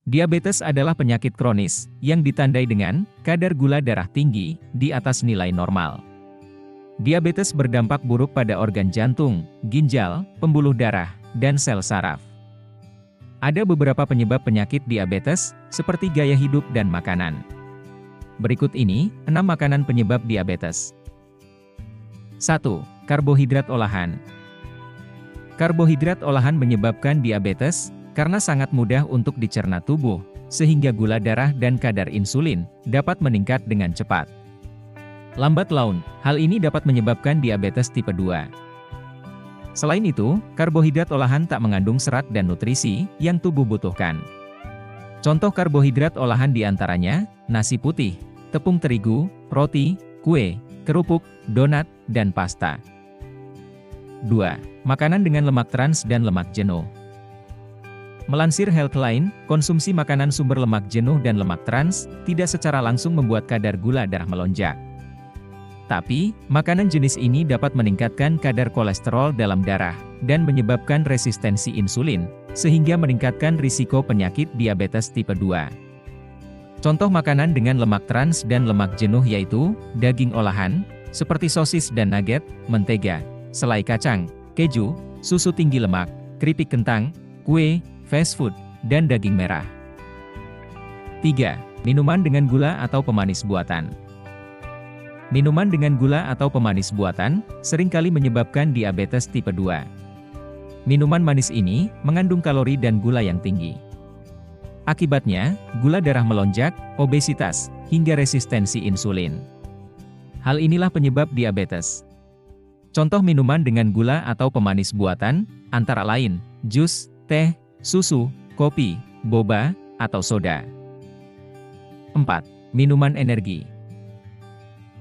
Diabetes adalah penyakit kronis yang ditandai dengan kadar gula darah tinggi di atas nilai normal. Diabetes berdampak buruk pada organ jantung, ginjal, pembuluh darah, dan sel saraf. Ada beberapa penyebab penyakit diabetes, seperti gaya hidup dan makanan. Berikut ini 6 makanan penyebab diabetes. 1. Karbohidrat olahan. Karbohidrat olahan menyebabkan diabetes karena sangat mudah untuk dicerna tubuh, sehingga gula darah dan kadar insulin dapat meningkat dengan cepat. Lambat laun, hal ini dapat menyebabkan diabetes tipe 2. Selain itu, karbohidrat olahan tak mengandung serat dan nutrisi yang tubuh butuhkan. Contoh karbohidrat olahan diantaranya, nasi putih, tepung terigu, roti, kue, kerupuk, donat, dan pasta. 2. Makanan dengan lemak trans dan lemak jenuh. Melansir Healthline, konsumsi makanan sumber lemak jenuh dan lemak trans tidak secara langsung membuat kadar gula darah melonjak. Tapi, makanan jenis ini dapat meningkatkan kadar kolesterol dalam darah dan menyebabkan resistensi insulin, sehingga meningkatkan risiko penyakit diabetes tipe 2. Contoh makanan dengan lemak trans dan lemak jenuh yaitu daging olahan, seperti sosis dan nugget, mentega, selai kacang, keju, susu tinggi lemak, keripik kentang, kue, fast food, dan daging merah. 3. Minuman dengan gula atau pemanis buatan. Minuman dengan gula atau pemanis buatan seringkali menyebabkan diabetes tipe 2. Minuman manis ini mengandung kalori dan gula yang tinggi. Akibatnya, gula darah melonjak, obesitas, hingga resistensi insulin. Hal inilah penyebab diabetes. Contoh minuman dengan gula atau pemanis buatan, antara lain, jus, teh, susu, kopi, boba, atau soda. 4. Minuman energi.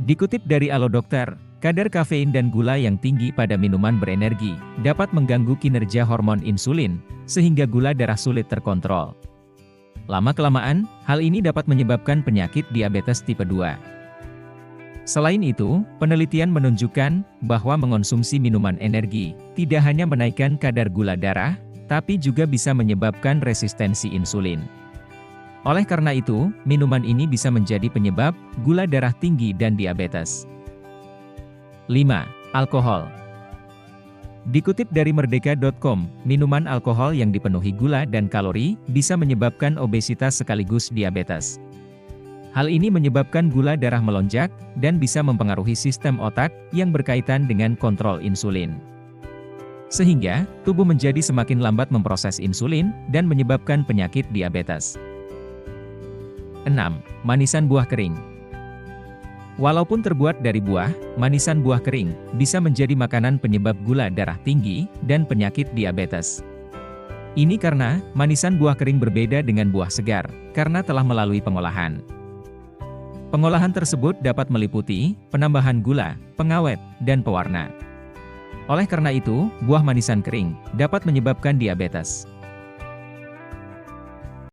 Dikutip dari Alodokter, kadar kafein dan gula yang tinggi pada minuman berenergi dapat mengganggu kinerja hormon insulin, sehingga gula darah sulit terkontrol. Lama-kelamaan, hal ini dapat menyebabkan penyakit diabetes tipe 2. Selain itu, penelitian menunjukkan bahwa mengonsumsi minuman energi tidak hanya menaikkan kadar gula darah, tapi juga bisa menyebabkan resistensi insulin. Oleh karena itu, minuman ini bisa menjadi penyebab gula darah tinggi dan diabetes. 5. Alkohol. Dikutip dari merdeka.com, minuman alkohol yang dipenuhi gula dan kalori bisa menyebabkan obesitas sekaligus diabetes. Hal ini menyebabkan gula darah melonjak dan bisa mempengaruhi sistem otak yang berkaitan dengan kontrol insulin. Sehingga, tubuh menjadi semakin lambat memproses insulin dan menyebabkan penyakit diabetes. 6. Manisan buah kering. Walaupun terbuat dari buah, manisan buah kering bisa menjadi makanan penyebab gula darah tinggi dan penyakit diabetes. Ini karena manisan buah kering berbeda dengan buah segar, karena telah melalui pengolahan. Pengolahan tersebut dapat meliputi penambahan gula, pengawet, dan pewarna. Oleh karena itu, buah manisan kering dapat menyebabkan diabetes.